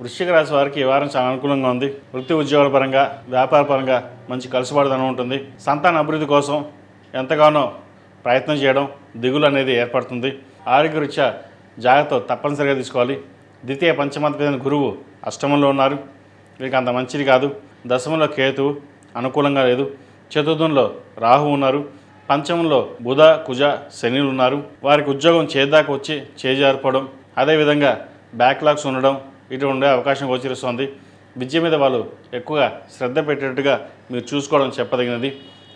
వృశ్చిక రాశి వారికి ఈ వారం చాలా అనుకూలంగా ఉంది. వృత్తి ఉద్యోగాల పరంగా, వ్యాపార పరంగా మంచి కలుసుబాటుదనం ఉంటుంది. సంతాన అభివృద్ధి కోసం ఎంతగానో ప్రయత్నం చేయడం, దిగులు అనేది ఏర్పడుతుంది. ఆరోగ్యరీత్యా జాగ్రత్త తప్పనిసరిగా తీసుకోవాలి. ద్వితీయ పంచమాధిపతి గురువు అష్టమంలో ఉన్నారు, వీరికి అంత మంచిది కాదు. దశమంలో కేతువు అనుకూలంగా లేదు. చతుర్థంలో రాహు ఉన్నారు. పంచమంలో బుధ, కుజ, శనిలు ఉన్నారు. వారికి ఉద్యోగం చేద్దాకా వచ్చి చేజారిపోవడం, అదేవిధంగా బ్యాక్లాగ్స్ ఉండడం ఇటు ఉండే అవకాశం గోచరిస్తోంది. విద్య మీద వాళ్ళు ఎక్కువగా శ్రద్ధ పెట్టేట్టుగా మీరు చూసుకోవడం చెప్పదగినది.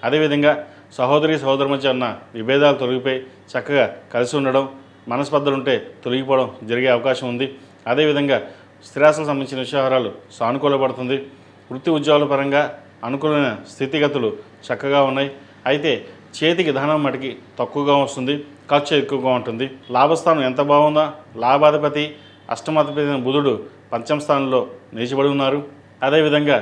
అదేవిధంగా సహోదరు మధ్య ఉన్న విభేదాలు తొలగిపోయి చక్కగా కలిసి ఉండడం, మనస్పర్ధలు ఉంటే తొలగిపోవడం జరిగే అవకాశం ఉంది. అదేవిధంగా స్థిరాస్తులకు సంబంధించిన విషయాలు సానుకూలపడుతుంది. వృత్తి ఉద్యోగాల పరంగా అనుకూలమైన స్థితిగతులు చక్కగా ఉన్నాయి. అయితే చేతికి ధనం మటుకి తక్కువగా వస్తుంది, ఖర్చు ఎక్కువగా ఉంటుంది. లాభస్థానం ఎంత బాగుందా, లాభాధిపతి అష్టమాధిపతి బుధుడు పంచమ స్థానంలో నిలిచిబడి ఉన్నారు. అదేవిధంగా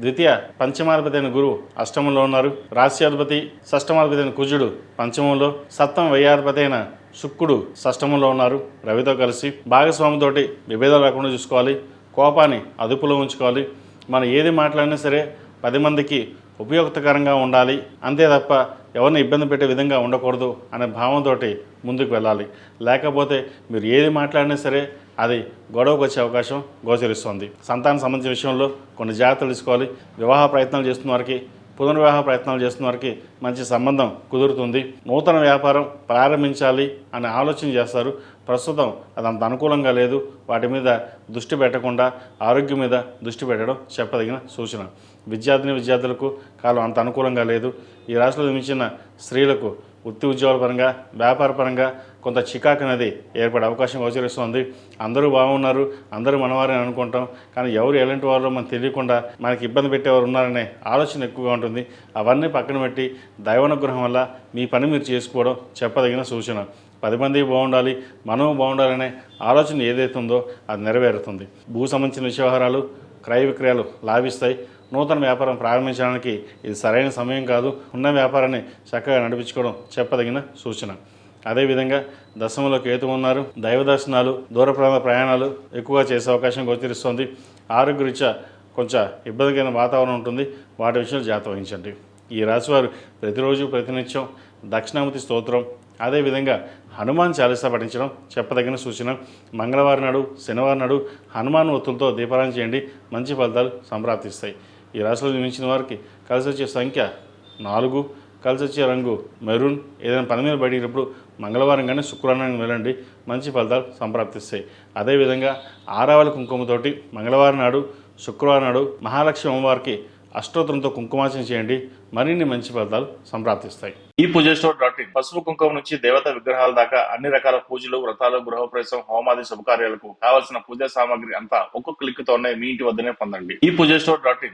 ద్వితీయ పంచమాధిపతి అయిన గురువు అష్టమంలో ఉన్నారు. రాశ్యాధిపతి షష్టమాధిపతి అయిన కుజుడు పంచమంలో, సప్తమ వ్యయాధిపతి అయిన శుక్రుడు షష్టమంలో ఉన్నారు రవితో కలిసి. భాగస్వామితోటి విభేదాలు లేకుండా చూసుకోవాలి. కోపాన్ని అదుపులో ఉంచుకోవాలి. మనం ఏది మాట్లాడినా సరే 10 మందికి ఉపయోగకరంగా ఉండాలి, అంతే తప్ప ఎవరిని ఇబ్బంది పెట్టే విధంగా ఉండకూడదు అనే భావంతో ముందుకు వెళ్ళాలి. లేకపోతే మీరు ఏది మాట్లాడినా సరే అది గొడవకు వచ్చే అవకాశం గోచరిస్తుంది. సంతానం సంబంధించిన విషయంలో కొన్ని జాగ్రత్తలు తీసుకోవాలి. వివాహ ప్రయత్నాలు చేస్తున్న వారికి, పునర్వివాహ ప్రయత్నాలు చేస్తున్న వారికి మంచి సంబంధం కుదురుతుంది. నూతన వ్యాపారం ప్రారంభించాలి అనే ఆలోచన చేస్తారు. ప్రస్తుతం అదంత అనుకూలంగా లేదు. వాటి మీద దృష్టి పెట్టకుండా ఆరోగ్యం మీద దృష్టి పెట్టడం చెప్పదగిన సూచన. విద్యార్థులకు కాలం అంత అనుకూలంగా లేదు. ఈ రాశిలో జన్మించిన స్త్రీలకు వృత్తి ఉద్యోగాల పరంగా, వ్యాపార పరంగా కొంత చికాకు అనేది ఏర్పడే అవకాశం గోచరిస్తుంది. అందరూ బాగున్నారు, అందరూ మనవారని అనుకుంటాం, కానీ ఎవరు ఎలాంటి వారో మనకు తెలియకుండా మనకి ఇబ్బంది పెట్టేవారు ఉన్నారనే ఆలోచన ఎక్కువగా ఉంటుంది. అవన్నీ పక్కన పెట్టి దైవానుగ్రహం వల్ల మీ పని మీరు చేసుకోవడం చెప్పదగిన సూచన. 10 మంది బాగుండాలి, మనము బాగుండాలనే ఆలోచన ఏదైతే ఉందో అది నెరవేరుతుంది. భూ సంబంధించిన వ్యవహారాలు, క్రయ విక్రయాలు లాభిస్తాయి. నూతన వ్యాపారం ప్రారంభించడానికి ఇది సరైన సమయం కాదు. ఉన్న వ్యాపారాన్ని చక్కగా నడిపించుకోవడం చెప్పదగిన సూచన. అదేవిధంగా దశమంలో కేతు ఉన్నారు. దైవ దర్శనాలు, దూర ప్రాంత ప్రయాణాలు ఎక్కువగా చేసే అవకాశం గోచరిస్తుంది. ఆరోగ్యరీత్యా కొంచెం ఇబ్బందికరమైన వాతావరణం ఉంటుంది, వాటి విషయంలో జాగ్రత్త వహించండి. ఈ రాశివారు ప్రతిరోజు ప్రతినిత్యం దక్షిణామూర్తి స్తోత్రం, అదేవిధంగా హనుమాన్ చాలీసా పఠించడం చెప్పదగిన సూచన. మంగళవారం నాడు, శనివారం నాడు హనుమాన్ ఒత్తులతో దీపారాయణ చేయండి, మంచి ఫలితాలు సంప్రాప్తిస్తాయి. ఈ రాశిలో జన్మించిన వారికి కలిసి వచ్చే సంఖ్య 4, కలిసి వచ్చే రంగు మెరూన్. ఏదైనా పని మీద బయటినప్పుడు మంగళవారం కానీ శుక్రవారం వెళ్ళండి, మంచి ఫలితాలు సంప్రాప్తిస్తాయి. అదేవిధంగా ఆరావళి కుంకుమతోటి మంగళవారం నాడు, శుక్రవారం నాడు మహాలక్ష్మి అమ్మవారికి అష్టోత్తరంతో కుంకుమార్చన చేయండి, మరిన్ని మంచి ఫలితాలు సంప్రాప్తిస్తాయి. ఈ పూజస్టోర్.in పసుపు కుంకుమ నుంచి దేవత విగ్రహాల దాకా అన్ని రకాల పూజలు, వ్రతాలు, గృహప్రవేశం, హోమాది శుభకార్యాలకు కావలసిన పూజా సామాగ్రి అంతా ఒక్కొక్క క్లిక్ తోనే మీ ఇంటి వద్దనే పొందండి. ఈ పూజస్టోర్.in